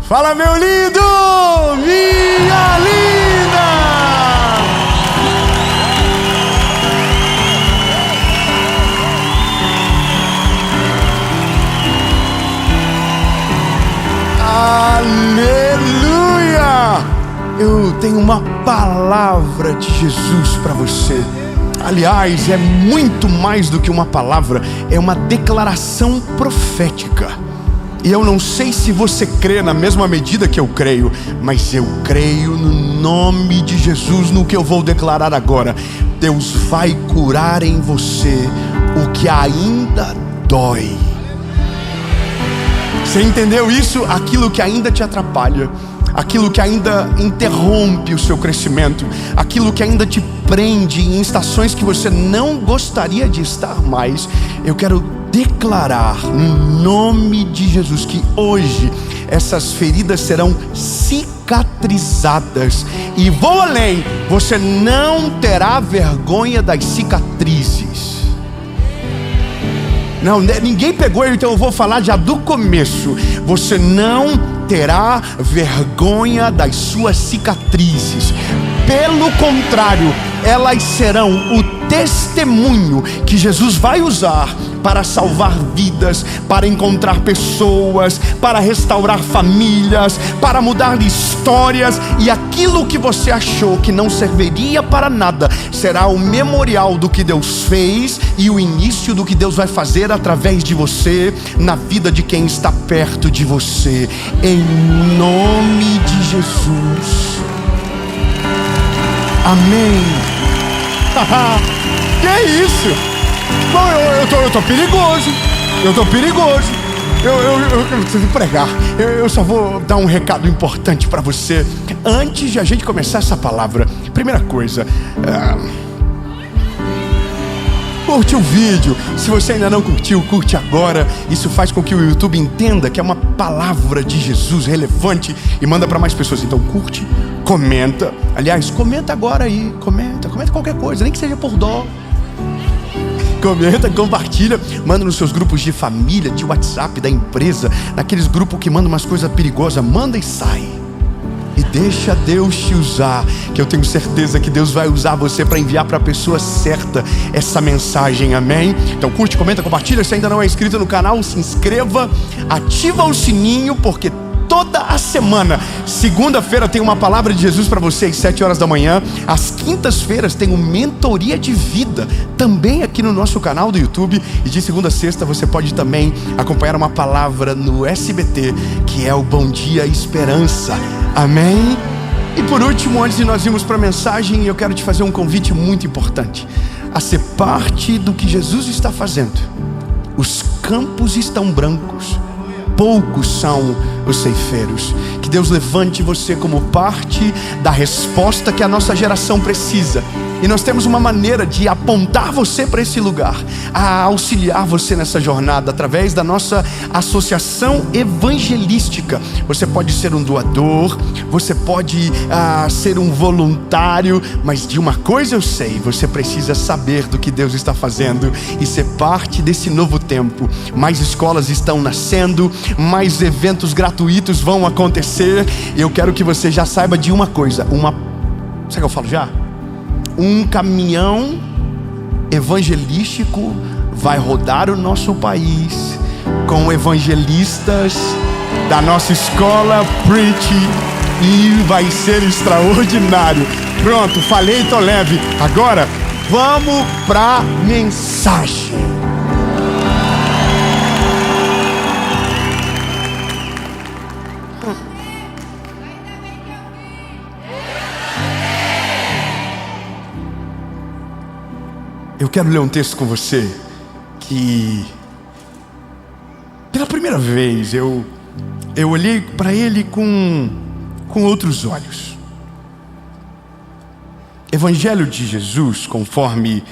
Fala, meu lindo! Minha linda! Aleluia! Eu tenho uma palavra de Jesus para você. Aliás, é muito mais do que uma palavra, é uma declaração profética. E eu não sei se você crê na mesma medida que eu creio, mas eu creio no nome de Jesus no que eu vou declarar agora. Deus vai curar em você o que ainda dói. Você entendeu isso? Aquilo que ainda te atrapalha, aquilo que ainda interrompe o seu crescimento, aquilo que ainda te prende em estações que você não gostaria de estar mais. Eu quero declarar no nome de Jesus que hoje essas feridas serão cicatrizadas. E vou além, você não terá vergonha das cicatrizes. Não, ninguém pegou, então eu vou falar já do começo. Você não terá vergonha das suas cicatrizes. Pelo contrário, elas serão o testemunho que Jesus vai usar para salvar vidas, para encontrar pessoas, para restaurar famílias, para mudar histórias. E aquilo que você achou que não serviria para nada será o memorial do que Deus fez e o início do que Deus vai fazer através de você na vida de quem está perto de você, em nome de Jesus. Amém. Que é isso? Bom, eu tô perigoso. Eu preciso pregar. Eu só vou dar um recado importante para você antes de a gente começar essa palavra. Primeira coisa, curte o vídeo. Se você ainda não curtiu, curte agora. Isso faz com que o YouTube entenda que é uma palavra de Jesus relevante e manda para mais pessoas. Então curte, comenta. Aliás, comenta agora aí. Comenta qualquer coisa, nem que seja por dó. Comenta, compartilha, manda nos seus grupos de família, de WhatsApp, da empresa, naqueles grupos que mandam umas coisas perigosas, manda e sai. E deixa Deus te usar, que eu tenho certeza que Deus vai usar você para enviar para a pessoa certa essa mensagem, amém? Então curte, comenta, compartilha. Se ainda não é inscrito no canal, se inscreva, ativa o sininho, porque toda a semana, segunda-feira tem uma palavra de Jesus para você às 7 horas da manhã. Às quintas-feiras tem uma mentoria de vida, também aqui no nosso canal do YouTube. E de segunda a sexta você pode também acompanhar uma palavra no SBT, que é o Bom Dia Esperança, amém? E por último, antes de nós irmos para a mensagem, eu quero te fazer um convite muito importante, a ser parte do que Jesus está fazendo. Os campos estão brancos, poucos são os ceifeiros. Que Deus levante você como parte da resposta que a nossa geração precisa. E nós temos uma maneira de apontar você para esse lugar, a auxiliar você nessa jornada através da nossa associação evangelística. Você pode ser um doador, você pode ser um voluntário, mas de uma coisa eu sei: você precisa saber do que Deus está fazendo e ser parte desse novo tempo. Mais escolas estão nascendo, mais eventos gratuitos vão acontecer. E eu quero que você já saiba de uma coisa, sabe o que eu falo já? Um caminhão evangelístico vai rodar o nosso país com evangelistas da nossa escola Preach, e vai ser extraordinário. Pronto, falei, tô leve. Agora vamos pra mensagem. Eu quero ler um texto com você que, pela primeira vez, eu olhei para ele com outros olhos. Evangelho de Jesus, conforme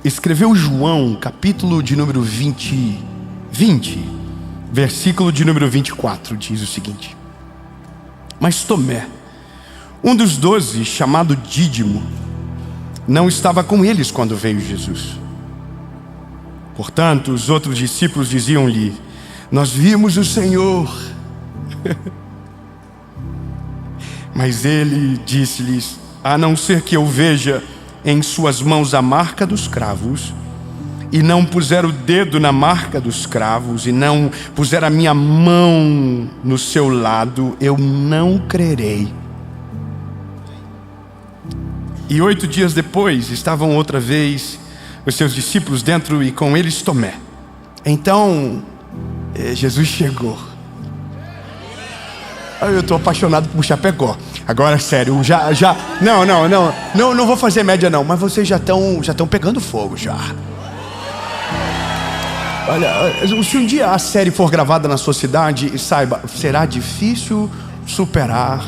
escreveu João, capítulo de número 20, versículo de número 24, diz o seguinte: Mas Tomé, um dos 12, chamado Dídimo, não estava com eles quando veio Jesus. Portanto, os outros discípulos diziam-lhe: Nós vimos o Senhor. Mas ele disse-lhes: a não ser que eu veja em suas mãos a marca dos cravos, e não puser o dedo na marca dos cravos, e não puser a minha mão no seu lado, eu não crerei. E 8 dias depois, estavam outra vez os seus discípulos dentro, e com eles Tomé. Então, Jesus chegou. Eu estou apaixonado por Chapecó. Agora, sério, não vou fazer média não, mas vocês já estão pegando fogo já. Olha, se um dia a série for gravada na sua cidade, saiba, será difícil superar.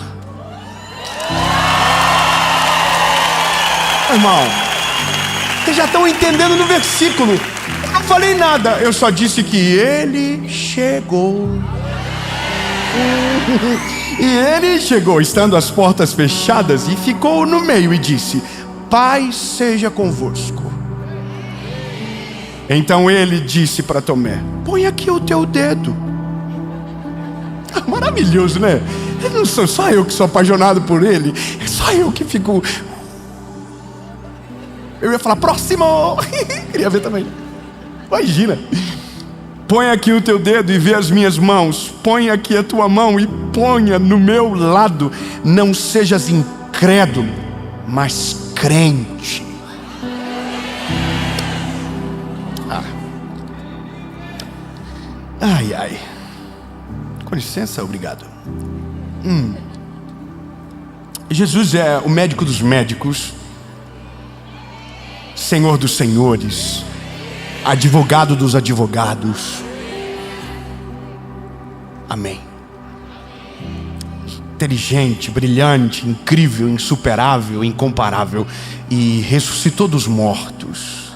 Irmão, vocês já estão entendendo no versículo. Eu não falei nada, eu só disse que ele chegou. E ele chegou, estando as portas fechadas, e ficou no meio e disse: paz seja convosco. Então ele disse para Tomé: põe aqui o teu dedo. Maravilhoso, né? Não sou só eu que sou apaixonado por ele, é só eu que fico. Eu ia falar: próximo. Queria ver também. Imagina. Põe aqui o teu dedo e vê as minhas mãos. Põe aqui a tua mão e ponha no meu lado. Não sejas incrédulo, mas crente. Ai. Com licença, obrigado. Jesus é o médico dos médicos, Senhor dos senhores, advogado dos advogados. Amém. Inteligente, brilhante, incrível, insuperável, incomparável, e ressuscitou dos mortos.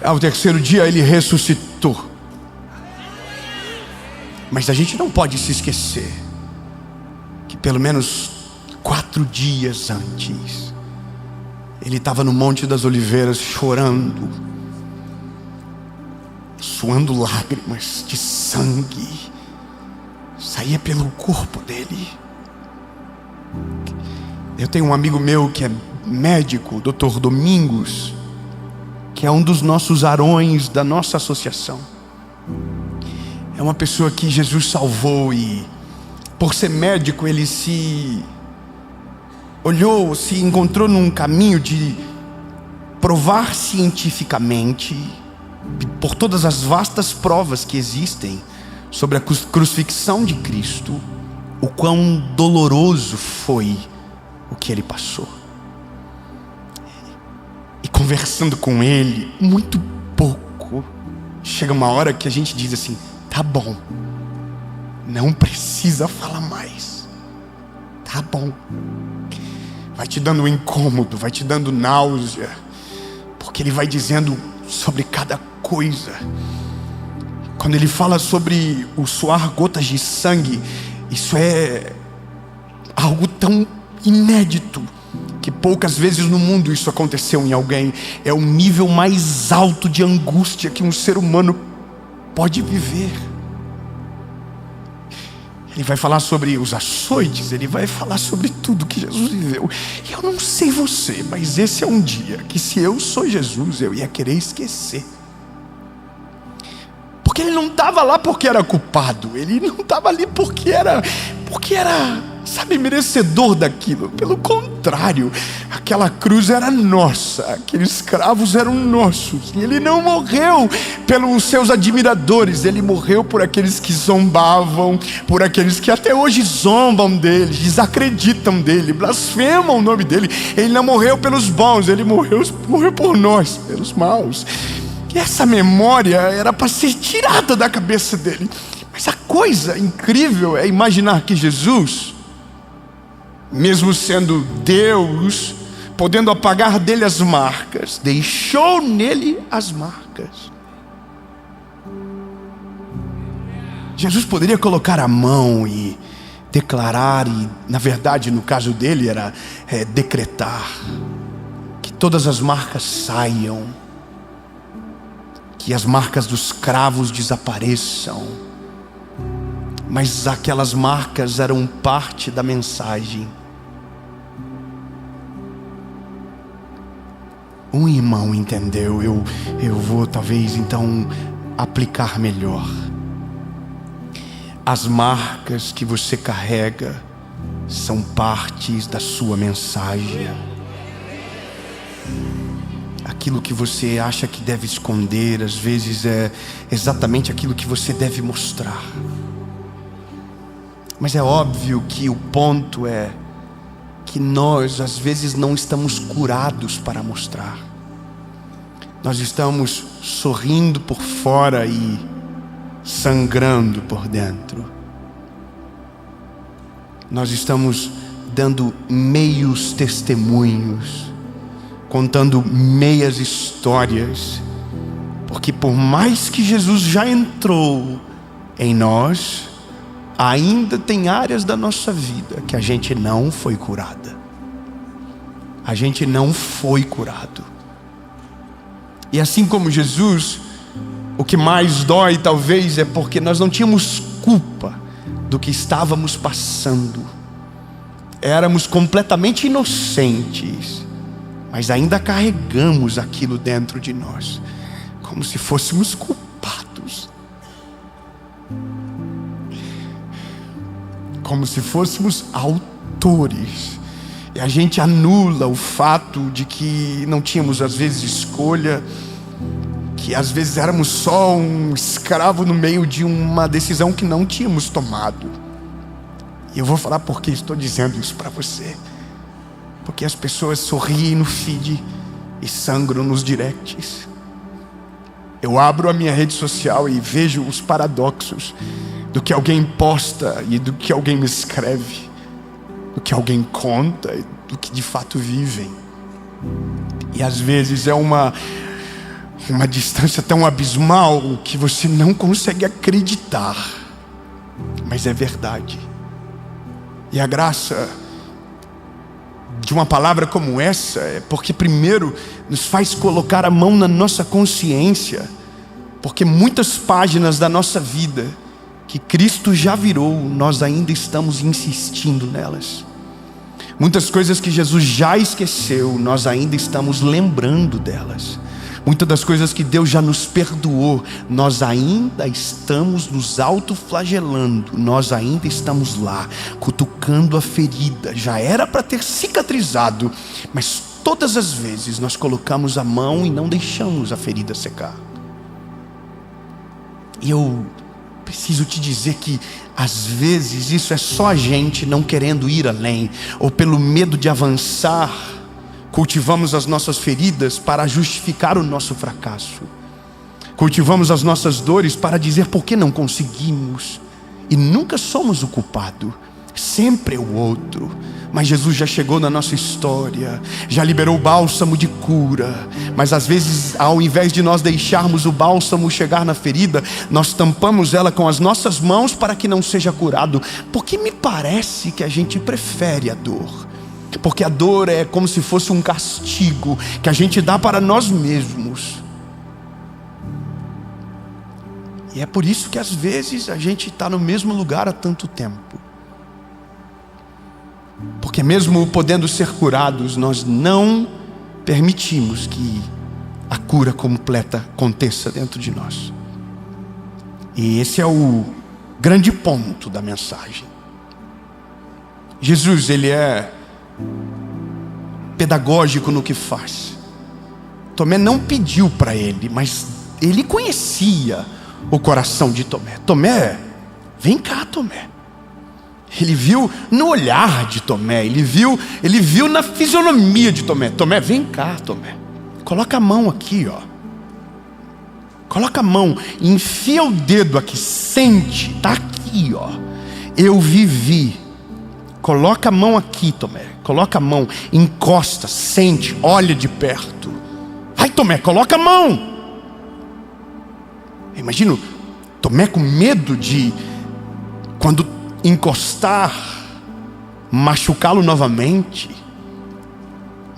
Ao terceiro dia ele ressuscitou. Mas a gente não pode se esquecer que pelo menos 4 dias antes ele estava no Monte das Oliveiras chorando, suando lágrimas de sangue, saía pelo corpo dele. Eu tenho um amigo meu que é médico, o Dr. Domingos, que é um dos nossos arões da nossa associação. É uma pessoa que Jesus salvou, e por ser médico ele se encontrou num caminho de provar cientificamente, por todas as vastas provas que existem sobre a crucifixão de Cristo, o quão doloroso foi o que ele passou. E conversando com ele, muito pouco, chega uma hora que a gente diz assim: tá bom, não precisa falar mais, tá bom. Vai te dando um incômodo, vai te dando náusea, porque ele vai dizendo sobre cada coisa. Quando ele fala sobre o suar gotas de sangue, isso é algo tão inédito que poucas vezes no mundo isso aconteceu em alguém. É o nível mais alto de angústia que um ser humano pode viver. Ele vai falar sobre os açoites, ele vai falar sobre tudo que Jesus viveu. E eu não sei você, mas esse é um dia que, se eu sou Jesus, eu ia querer esquecer. Porque ele não estava lá porque era culpado, ele não estava ali porque era, sabe, merecedor daquilo. Pelo contrário, aquela cruz era nossa, aqueles cravos eram nossos. E ele não morreu pelos seus admiradores, ele morreu por aqueles que zombavam, por aqueles que até hoje zombam dele, desacreditam dele, blasfemam o nome dele. Ele não morreu pelos bons, ele morreu por nós, pelos maus. E essa memória era para ser tirada da cabeça dele. Mas a coisa incrível é imaginar que Jesus, mesmo sendo Deus, podendo apagar dele as marcas, deixou nele as marcas. Jesus poderia colocar a mão e declarar, e na verdade no caso dele era decretar, que todas as marcas saiam, que as marcas dos cravos desapareçam. mas aquelas marcas eram parte da mensagem. Um irmão entendeu, eu vou talvez então aplicar melhor. As marcas que você carrega são partes da sua mensagem. Aquilo que você acha que deve esconder, às vezes é exatamente aquilo que você deve mostrar. Mas é óbvio que o ponto é que nós às vezes não estamos curados para mostrar. Nós estamos sorrindo por fora e sangrando por dentro. Nós estamos dando meios testemunhos, contando meias histórias, porque por mais que Jesus já entrou em nós, ainda tem áreas da nossa vida que a gente não foi curada. A gente não foi curado. E assim como Jesus, o que mais dói talvez é porque nós não tínhamos culpa do que estávamos passando. Éramos completamente inocentes, mas ainda carregamos aquilo dentro de nós, como se fôssemos culpados, como se fôssemos autores. E a gente anula o fato de que não tínhamos às vezes escolha, que às vezes éramos só um escravo no meio de uma decisão que não tínhamos tomado. E eu vou falar por que estou dizendo isso para você. Porque as pessoas sorriem no feed e sangram nos directs. Eu abro a minha rede social e vejo os paradoxos do que alguém posta e do que alguém me escreve, do que alguém conta e do que de fato vivem. E às vezes é uma distância tão abismal que você não consegue acreditar, mas é verdade. E a graça de uma palavra como essa é porque primeiro nos faz colocar a mão na nossa consciência, porque muitas páginas da nossa vida que Cristo já virou, nós ainda estamos insistindo nelas. Muitas coisas que Jesus já esqueceu, nós ainda estamos lembrando delas. Muitas das coisas que Deus já nos perdoou, nós ainda estamos nos autoflagelando. Nós ainda estamos lá, cutucando a ferida. Já era para ter cicatrizado, mas todas as vezes nós colocamos a mão e não deixamos a ferida secar. E eu preciso te dizer que às vezes isso é só a gente não querendo ir além, ou pelo medo de avançar, cultivamos as nossas feridas para justificar o nosso fracasso. Cultivamos as nossas dores para dizer por que não conseguimos. E nunca somos o culpado, sempre é o outro. Mas Jesus já chegou na nossa história, já liberou o bálsamo de cura. Mas às vezes, ao invés de nós deixarmos o bálsamo chegar na ferida, nós tampamos ela com as nossas mãos para que não seja curado. Porque me parece que a gente prefere a dor. Porque a dor é como se fosse um castigo que a gente dá para nós mesmos. E é por isso que às vezes a gente está no mesmo lugar há tanto tempo. Porque mesmo podendo ser curados, nós não permitimos que a cura completa aconteça dentro de nós. E esse é o grande ponto da mensagem. Jesus, ele é pedagógico no que faz. Tomé não pediu para ele, mas ele conhecia o coração de Tomé. Tomé, vem cá, Tomé. Ele viu no olhar de Tomé, ele viu na fisionomia de Tomé. Tomé, vem cá, Tomé. Coloca a mão aqui, ó. Coloca a mão, enfia o dedo aqui, sente, tá aqui, ó. Eu vivi. Coloca a mão aqui, Tomé. Coloca a mão, encosta, sente, olha de perto. Vai, Tomé, coloca a mão. Imagino Tomé com medo de, quando encostar, machucá-lo novamente.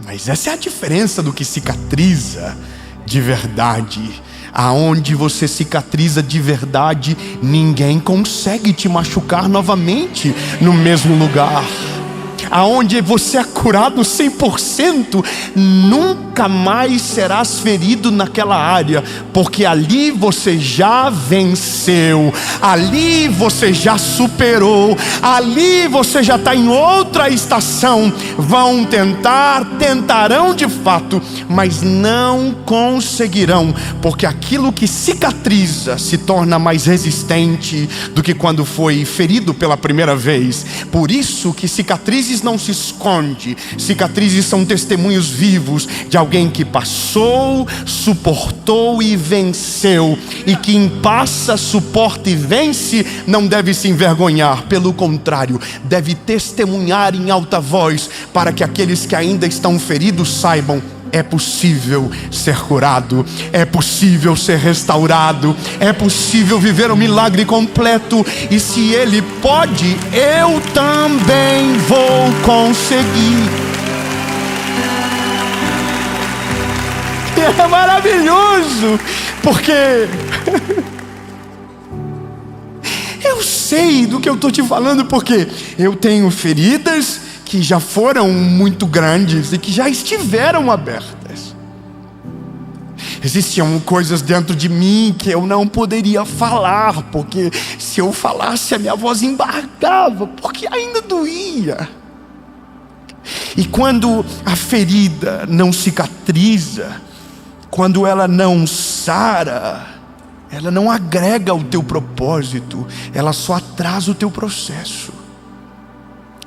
Mas essa é a diferença do que cicatriza de verdade. Aonde você cicatriza de verdade, ninguém consegue te machucar novamente no mesmo lugar. Aonde você é curado 100%, nunca mais serás ferido naquela área, porque ali você já venceu, ali você já superou, ali você já está em outra estação. Vão tentarão de fato, mas não conseguirão, porque aquilo que cicatriza se torna mais resistente do que quando foi ferido pela primeira vez. Por isso que cicatrizes não se esconde. Cicatrizes são testemunhos vivos de alguém que passou, suportou e venceu. E quem passa, suporta e vence não deve se envergonhar, pelo contrário, deve testemunhar em alta voz, para que aqueles que ainda estão feridos saibam: é possível ser curado, é possível ser restaurado, é possível viver o milagre completo. E se Ele pode, eu também vou conseguir. E é maravilhoso, porque eu sei do que eu estou te falando, porque eu tenho feridas que já foram muito grandes e que já estiveram abertas. Existiam coisas dentro de mim que eu não poderia falar, porque se eu falasse a minha voz embargava, porque ainda doía. E quando a ferida não cicatriza, quando ela não sara, ela não agrega ao teu propósito, ela só atrasa o teu processo.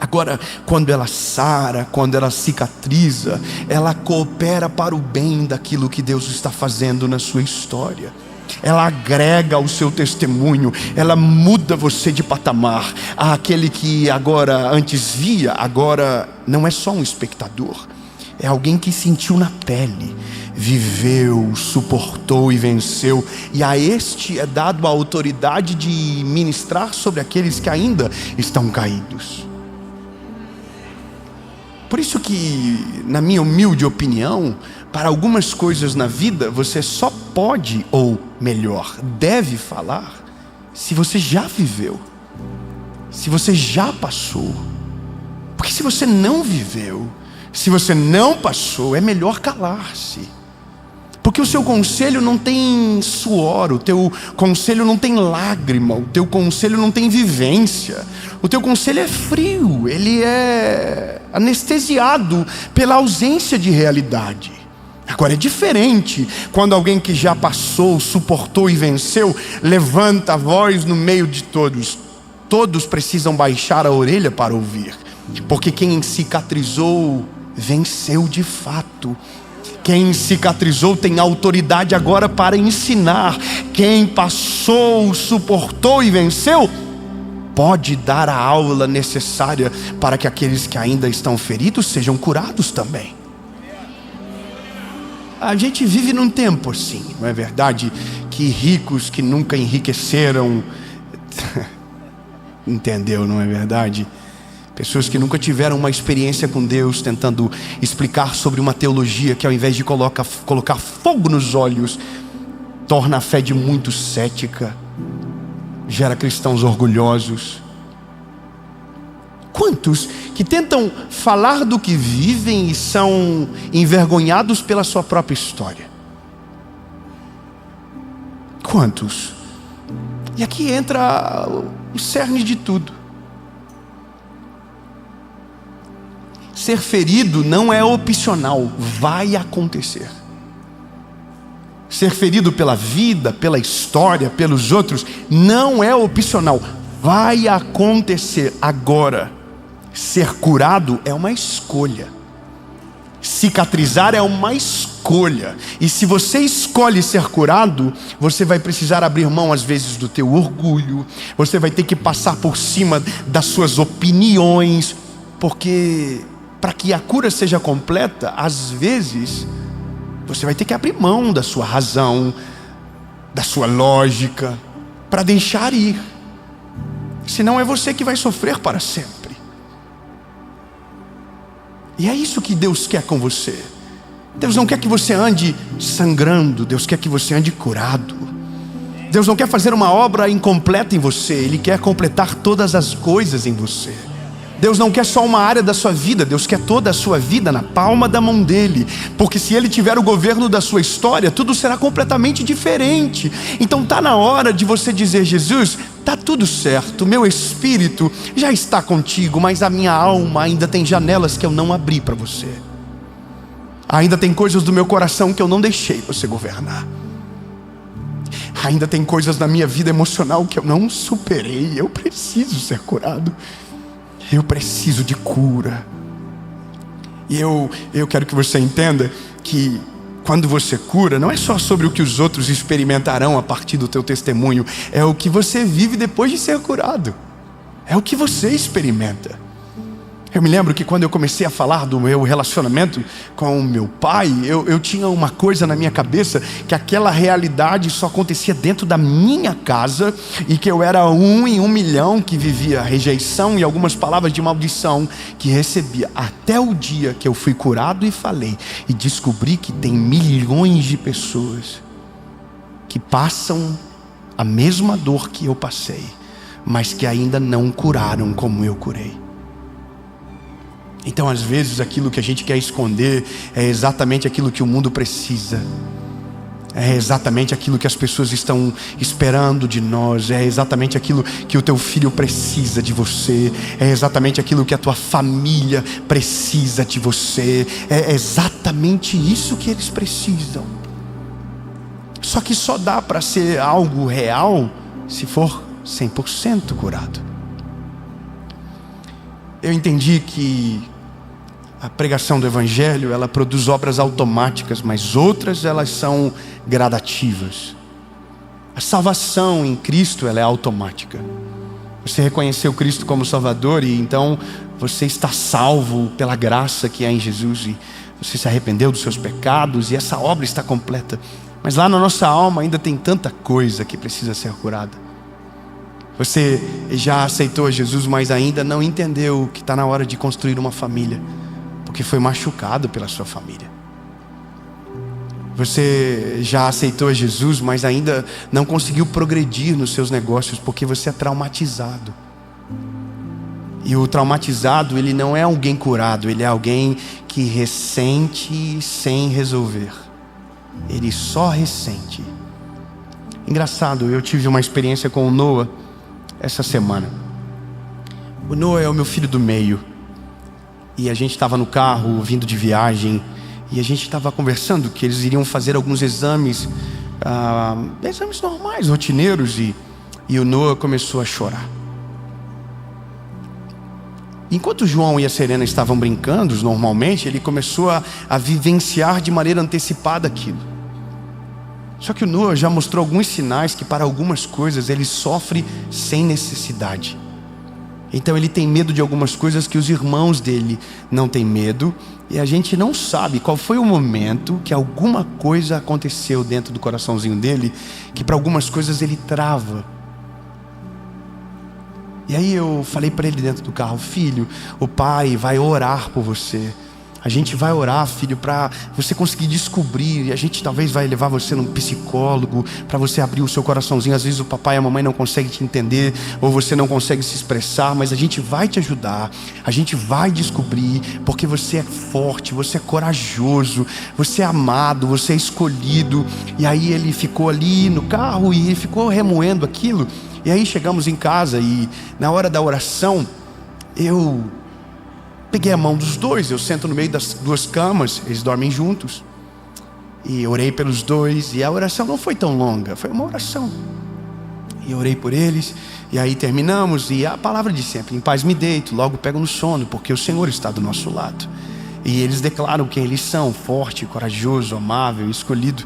Agora, quando ela sara, quando ela cicatriza, ela coopera para o bem daquilo que Deus está fazendo na sua história. Ela agrega ao seu testemunho, ela muda você de patamar. Aquele que antes via, agora não é só um espectador. É alguém que sentiu na pele, viveu, suportou e venceu. E a este é dado a autoridade de ministrar sobre aqueles que ainda estão caídos. Por isso que, na minha humilde opinião, para algumas coisas na vida, você só pode, ou melhor, deve falar, se você já viveu, se você já passou. Porque se você não viveu, se você não passou, é melhor calar-se. Porque o seu conselho não tem suor, o teu conselho não tem lágrima, o teu conselho não tem vivência. O teu conselho é frio, ele é anestesiado pela ausência de realidade. Agora é diferente quando alguém que já passou, suportou e venceu, levanta a voz no meio de todos. Todos precisam baixar a orelha para ouvir, porque quem cicatrizou, venceu de fato. Quem cicatrizou tem autoridade agora para ensinar. Quem passou, suportou e venceu, pode dar a aula necessária para que aqueles que ainda estão feridos sejam curados também. A gente vive num tempo assim, não é verdade? Que ricos que nunca enriqueceram, entendeu, não é verdade? Pessoas que nunca tiveram uma experiência com Deus, tentando explicar sobre uma teologia que, ao invés de colocar fogo nos olhos, torna a fé de muitos cética, gera cristãos orgulhosos. Quantos que tentam falar do que vivem e são envergonhados pela sua própria história? Quantos? E aqui entra o cerne de tudo. Ser ferido não é opcional, vai acontecer. Ser ferido pela vida, pela história, pelos outros, não é opcional, vai acontecer. Agora, ser curado é uma escolha. Cicatrizar é uma escolha. E se você escolhe ser curado, você vai precisar abrir mão às vezes do teu orgulho, você vai ter que passar por cima das suas opiniões, porque para que a cura seja completa, às vezes você vai ter que abrir mão da sua razão, da sua lógica, para deixar ir. Senão é você que vai sofrer para sempre. E é isso que Deus quer com você. Deus não quer que você ande sangrando, Deus quer que você ande curado. Deus não quer fazer uma obra incompleta em você, Ele quer completar todas as coisas em você. Deus não quer só uma área da sua vida, Deus quer toda a sua vida na palma da mão dEle. Porque se Ele tiver o governo da sua história, tudo será completamente diferente. Então está na hora de você dizer: Jesus, está tudo certo, meu espírito já está contigo, mas a minha alma ainda tem janelas que eu não abri para você. Ainda tem coisas do meu coração que eu não deixei você governar. Ainda tem coisas na minha vida emocional que eu não superei. Eu preciso ser curado. Eu preciso de cura. E eu quero que você entenda que quando você cura, não é só sobre o que os outros experimentarão a partir do teu testemunho. É o que você vive depois de ser curado. É o que você experimenta. Eu me lembro que quando eu comecei a falar do meu relacionamento com o meu pai, eu tinha uma coisa na minha cabeça, que aquela realidade só acontecia dentro da minha casa, e que eu era um em 1 milhão que vivia rejeição e algumas palavras de maldição que recebia, até o dia que eu fui curado e falei, e descobri que tem milhões de pessoas que passam a mesma dor que eu passei, mas que ainda não curaram como eu curei. Então, às vezes, aquilo que a gente quer esconder é exatamente aquilo que o mundo precisa. É exatamente aquilo que as pessoas estão esperando de nós. É exatamente aquilo que o teu filho precisa de você. É exatamente aquilo que a tua família precisa de você. É exatamente isso que eles precisam. Só que só dá para ser algo real se for 100% curado. Eu entendi que a pregação do Evangelho, ela produz obras automáticas, mas outras elas são gradativas. A salvação em Cristo, ela é automática. Você reconheceu Cristo como Salvador e então você está salvo pela graça que há em Jesus, e você se arrependeu dos seus pecados e essa obra está completa. Mas lá na nossa alma ainda tem tanta coisa que precisa ser curada. Você já aceitou Jesus, mas ainda não entendeu que está na hora de construir uma família, porque foi machucado pela sua família. Você já aceitou Jesus, mas ainda não conseguiu progredir nos seus negócios, porque você é traumatizado. E o traumatizado, ele não é alguém curado, ele é alguém que ressente sem resolver. Ele só ressente. Engraçado, eu tive uma experiência com o Noah essa semana. O Noah é o meu filho do meio. E a gente estava no carro, vindo de viagem, e a gente estava conversando que eles iriam fazer alguns exames, exames normais, rotineiros, e o Noah começou a chorar. Enquanto o João e a Serena estavam brincando, normalmente, ele começou a vivenciar de maneira antecipada aquilo. Só que o Noah já mostrou alguns sinais que para algumas coisas ele sofre sem necessidade. Então ele tem medo de algumas coisas que os irmãos dele não têm medo. E a gente não sabe qual foi o momento que alguma coisa aconteceu dentro do coraçãozinho dele, que para algumas coisas ele trava. E aí eu falei para ele dentro do carro: filho, o pai vai orar por você. A gente vai orar, filho, para você conseguir descobrir. E a gente talvez vai levar você num psicólogo, para você abrir o seu coraçãozinho. Às vezes o papai e a mamãe não conseguem te entender, ou você não consegue se expressar, mas a gente vai te ajudar. A gente vai descobrir, porque você é forte, você é corajoso, você é amado, você é escolhido. E aí ele ficou ali no carro e ficou remoendo aquilo. E aí chegamos em casa e na hora da oração, eu peguei a mão dos dois, eu sento no meio das duas camas, eles dormem juntos, e orei pelos dois, e a oração não foi tão longa, foi uma oração, e orei por eles, e aí terminamos, e a palavra de sempre: em paz me deito, logo pego no sono, porque o Senhor está do nosso lado. E eles declaram quem eles são: forte, corajoso, amável, escolhido.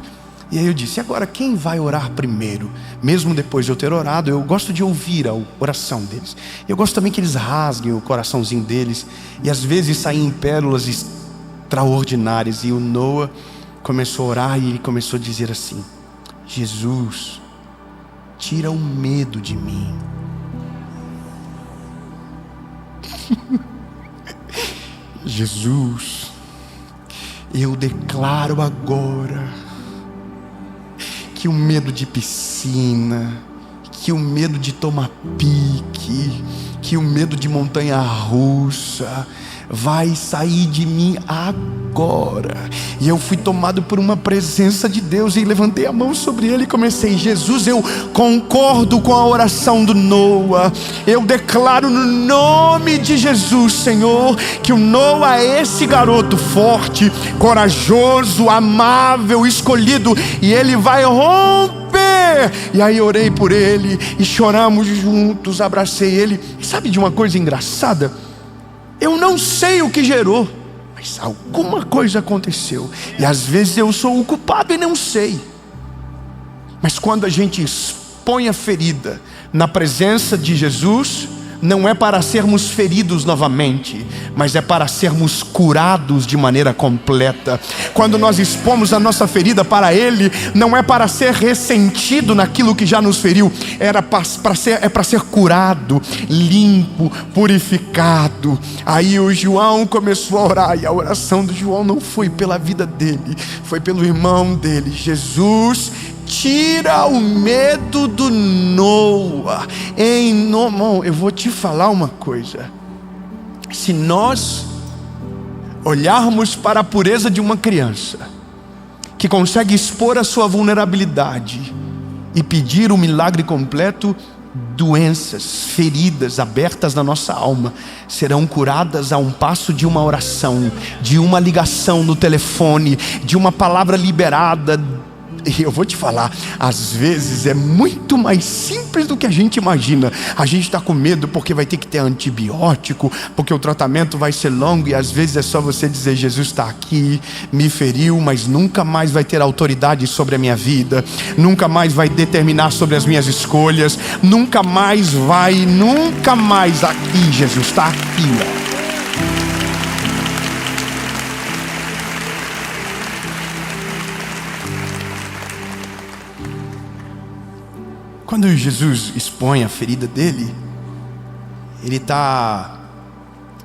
E aí eu disse: agora quem vai orar primeiro? Mesmo depois de eu ter orado, eu gosto de ouvir a oração deles. Eu gosto também que eles rasguem o coraçãozinho deles, e às vezes saem pérolas extraordinárias. E o Noah começou a orar e ele começou a dizer assim: Jesus, tira o medo de mim. Jesus. eu declaro agora que o medo de piscina, que o medo de tomar pique, que o medo de montanha-russa vai sair de mim agora. E eu fui tomado por uma presença de Deus e levantei a mão sobre ele e comecei: Jesus, eu concordo com a oração do Noah. Eu declaro no nome de Jesus, Senhor, que o Noah é esse garoto forte, corajoso, amável, escolhido, e ele vai romper. E aí orei por ele e choramos juntos, abracei ele. E sabe de uma coisa engraçada? Eu não sei o que gerou, mas alguma coisa aconteceu. E às vezes eu sou o culpado e não sei. Mas quando a gente expõe a ferida na presença de Jesus, não é para sermos feridos novamente, mas é para sermos curados de maneira completa. Quando nós expomos a nossa ferida para Ele, não é para ser ressentido naquilo que já nos feriu, é para ser curado, limpo, purificado. Aí o João começou a orar, e a oração do João não foi pela vida dele, foi pelo irmão dele. Jesus, tira o medo do Noah. Irmão, eu vou te falar uma coisa. Se nós olharmos para a pureza de uma criança que consegue expor a sua vulnerabilidade e pedir o milagre completo, doenças, feridas abertas na nossa alma serão curadas a um passo de uma oração, de uma ligação no telefone, de uma palavra liberada. E eu vou te falar, às vezes é muito mais simples do que a gente imagina. A gente está com medo porque vai ter que ter antibiótico, porque o tratamento vai ser longo. E às vezes é só você dizer: Jesus está aqui, me feriu, mas nunca mais vai ter autoridade sobre a minha vida, nunca mais vai determinar sobre as minhas escolhas, nunca mais aqui. Jesus está aqui, ó. Quando Jesus expõe a ferida dele, ele está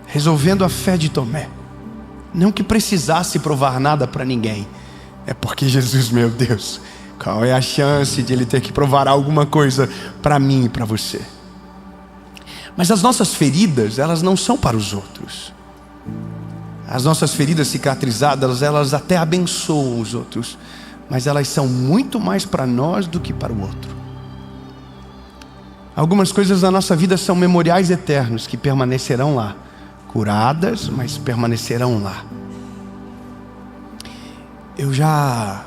resolvendo a fé de Tomé. Não que precisasse provar nada para ninguém, é porque Jesus, meu Deus, qual é a chance de ele ter que provar alguma coisa para mim e para você? Mas as nossas feridas, elas não são para os outros. As nossas feridas cicatrizadas, elas até abençoam os outros, mas elas são muito mais para nós do que para o outro. Algumas coisas da nossa vida são memoriais eternos que permanecerão lá, curadas, mas permanecerão lá. Eu já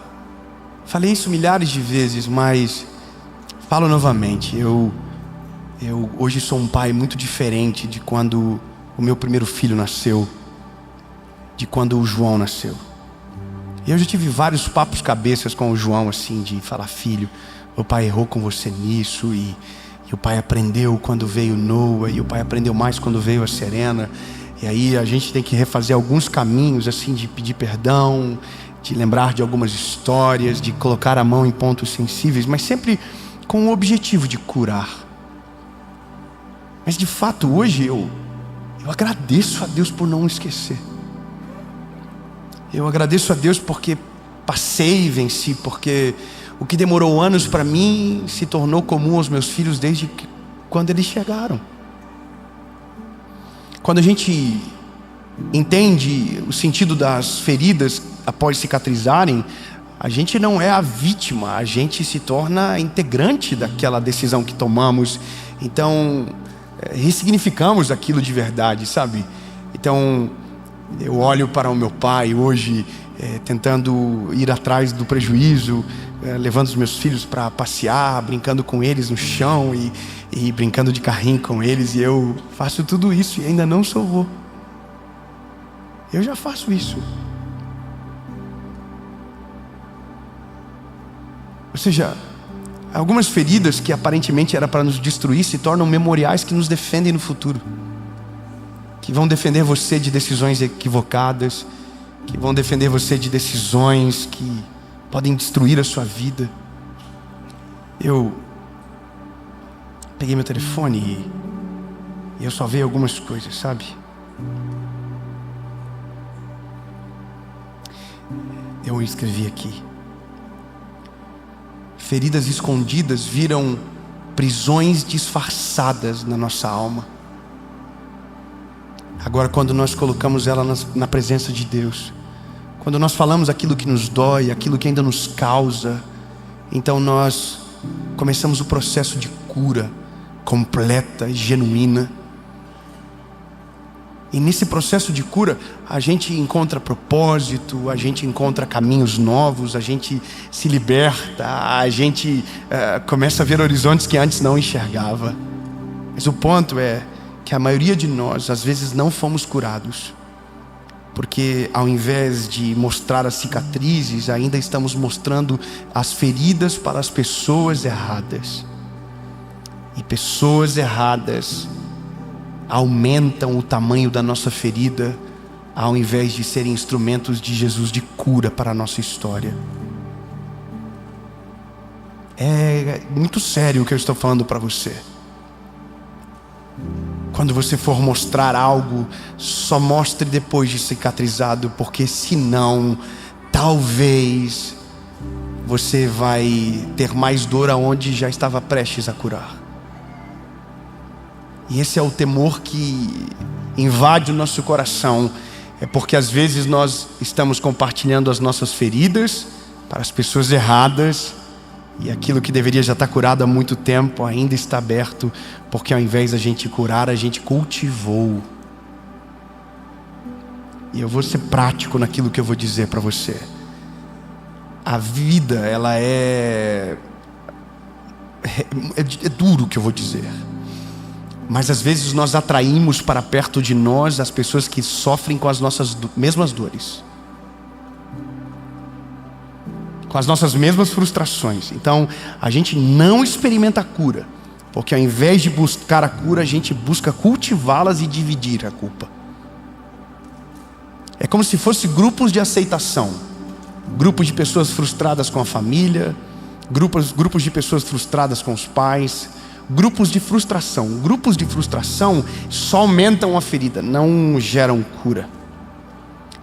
falei isso milhares de vezes, mas falo novamente. Eu hoje sou um pai muito diferente de quando o meu primeiro filho nasceu, de quando o João nasceu. Eu já tive vários papos cabeças com o João, assim, de falar: filho, o pai errou com você nisso, e o pai aprendeu quando veio Noah, e o pai aprendeu mais quando veio a Serena. E aí a gente tem que refazer alguns caminhos, assim, de pedir perdão, de lembrar de algumas histórias, de colocar a mão em pontos sensíveis, mas sempre com o objetivo de curar. Mas de fato hoje eu agradeço a Deus por não esquecer. Eu agradeço a Deus porque passei e venci, porque o que demorou anos para mim se tornou comum aos meus filhos desde quando eles chegaram. Quando a gente entende o sentido das feridas após cicatrizarem, a gente não é a vítima, a gente se torna integrante daquela decisão que tomamos. Então, ressignificamos aquilo de verdade, sabe? Então, eu olho para o meu pai hoje, tentando ir atrás do prejuízo, levando os meus filhos para passear, brincando com eles no chão e brincando de carrinho com eles, e eu faço tudo isso e ainda não sou vô. Eu já faço isso. Ou seja, algumas feridas que aparentemente era para nos destruir se tornam memoriais que nos defendem no futuro, que vão defender você de decisões equivocadas, que vão defender você de decisões que podem destruir a sua vida. Eu peguei meu telefone e eu só vi algumas coisas, sabe? Eu escrevi aqui. Feridas escondidas viram prisões disfarçadas na nossa alma. Agora, quando nós colocamos ela na presença de Deus, quando nós falamos aquilo que nos dói, aquilo que ainda nos causa, então nós começamos o processo de cura completa e genuína. E nesse processo de cura, a gente encontra propósito, a gente encontra caminhos novos, a gente se liberta, a gente começa a ver horizontes que antes não enxergava. Mas o ponto é que a maioria de nós, às vezes, não fomos curados, porque ao invés de mostrar as cicatrizes, ainda estamos mostrando as feridas para as pessoas erradas. E pessoas erradas aumentam o tamanho da nossa ferida, ao invés de serem instrumentos de Jesus de cura para a nossa história. É muito sério o que eu estou falando para você. Quando você for mostrar algo, só mostre depois de cicatrizado, porque senão, talvez, você vai ter mais dor aonde já estava prestes a curar. E esse é o temor que invade o nosso coração. É porque às vezes nós estamos compartilhando as nossas feridas para as pessoas erradas, e aquilo que deveria já estar curado há muito tempo ainda está aberto, porque ao invés da gente curar, a gente cultivou. E eu vou ser prático naquilo que eu vou dizer para você. A vida, ela é duro o que eu vou dizer. Mas às vezes nós atraímos para perto de nós as pessoas que sofrem com as nossas mesmas dores, com as nossas mesmas frustrações. Então a gente não experimenta a cura, porque ao invés de buscar a cura, a gente busca cultivá-las e dividir a culpa. É como se fosse grupos de aceitação, grupos de pessoas frustradas com a família, grupos de pessoas frustradas com os pais, grupos de frustração. Grupos de frustração só aumentam a ferida, não geram cura.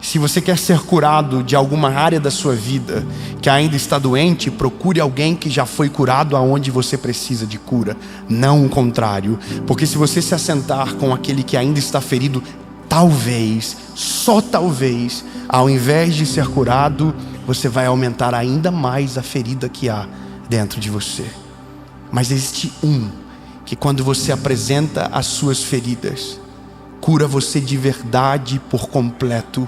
Se você quer ser curado de alguma área da sua vida que ainda está doente, procure alguém que já foi curado aonde você precisa de cura, não o contrário. Porque se você se assentar com aquele que ainda está ferido, talvez, só talvez, ao invés de ser curado, você vai aumentar ainda mais a ferida que há dentro de você. Mas existe um que, quando você apresenta as suas feridas, cura você de verdade por completo.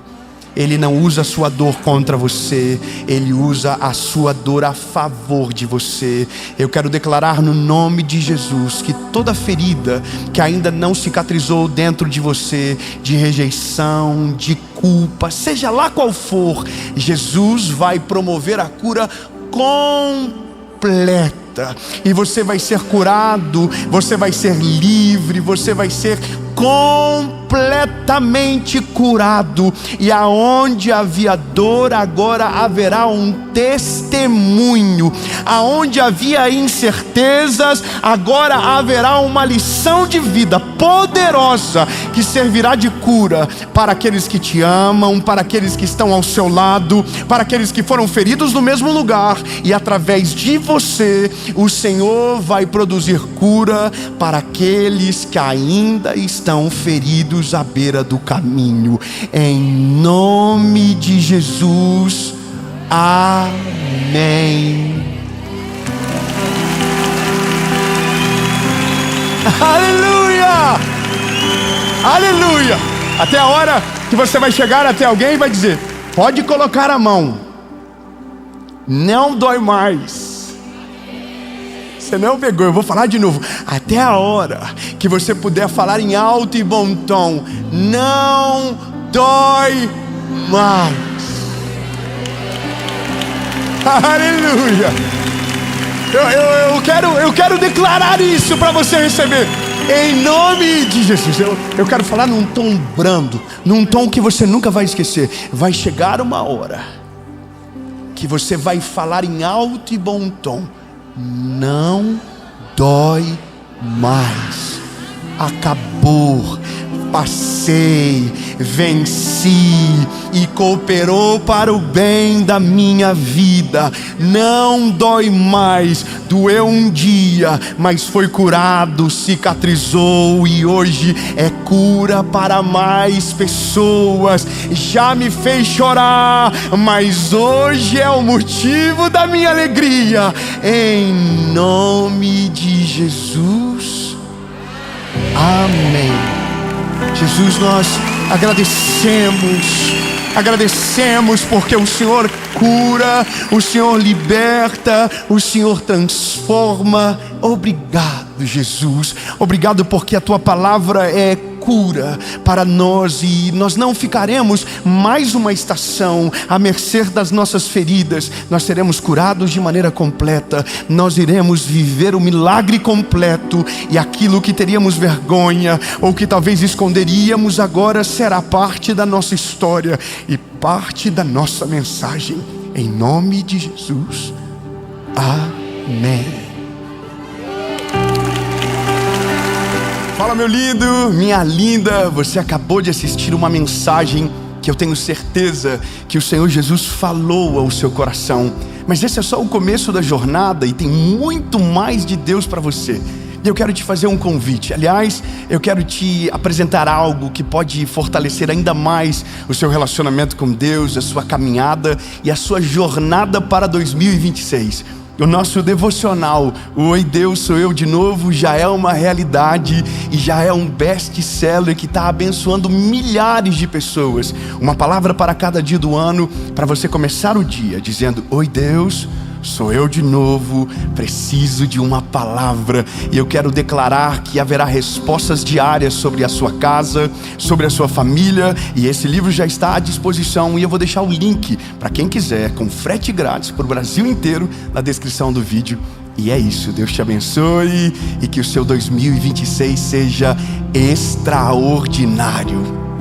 Ele não usa a sua dor contra você, ele usa a sua dor a favor de você. Eu quero declarar no nome de Jesus que toda ferida que ainda não cicatrizou dentro de você, de rejeição, de culpa, seja lá qual for, Jesus vai promover a cura completa. E você vai ser curado, você vai ser livre, você vai ser completamente curado. E aonde havia dor, agora haverá um testemunho. Aonde havia incertezas, agora haverá uma lição de vida poderosa que servirá de cura para aqueles que te amam, para aqueles que estão ao seu lado, para aqueles que foram feridos no mesmo lugar. E através de você, o Senhor vai produzir cura para aqueles que ainda estão feridos à beira do caminho. Em nome de Jesus, amém. Aleluia! Aleluia! Até a hora que você vai chegar até alguém e vai dizer: pode colocar a mão, não dói mais. Você não pegou, eu vou falar de novo. Até a hora que você puder falar em alto e bom tom: não dói mais. Aleluia. Eu quero declarar isso para você receber. Em nome de Jesus. Eu quero falar num tom brando, num tom que você nunca vai esquecer. Vai chegar uma hora que você vai falar em alto e bom tom: não dói mais. Acabou. Passei. venci e cooperou para o bem da minha vida. Não dói mais, doeu um dia, mas foi curado, cicatrizou e hoje é cura para mais pessoas. Já me fez chorar, mas hoje é o motivo da minha alegria. Em nome de Jesus, amém. Jesus, nós agradecemos porque o Senhor cura, o Senhor liberta, o Senhor transforma. Obrigado, Jesus. Obrigado porque a tua palavra é cura para nós e nós não ficaremos mais uma estação à mercê das nossas feridas. Nós seremos curados de maneira completa. Nós iremos viver o milagre completo e aquilo que teríamos vergonha ou que talvez esconderíamos agora será parte da nossa história e parte da nossa mensagem. Em nome de Jesus. Amém. Fala, meu lindo, minha linda. Você acabou de assistir uma mensagem que eu tenho certeza que o Senhor Jesus falou ao seu coração. Mas esse é só o começo da jornada e tem muito mais de Deus para você. E eu quero te fazer um convite. Aliás, eu quero te apresentar algo que pode fortalecer ainda mais o seu relacionamento com Deus, a sua caminhada e a sua jornada para 2026. O nosso devocional, o Oi Deus, Sou Eu de Novo, já é uma realidade e já é um best-seller que está abençoando milhares de pessoas. Uma palavra para cada dia do ano, para você começar o dia dizendo: Oi Deus, sou eu de novo, preciso de uma palavra. E eu quero declarar que haverá respostas diárias sobre a sua casa, sobre a sua família. E esse livro já está à disposição. E eu vou deixar o link para quem quiser, com frete grátis para o Brasil inteiro, na descrição do vídeo. E é isso, Deus te abençoe e que o seu 2026 seja extraordinário.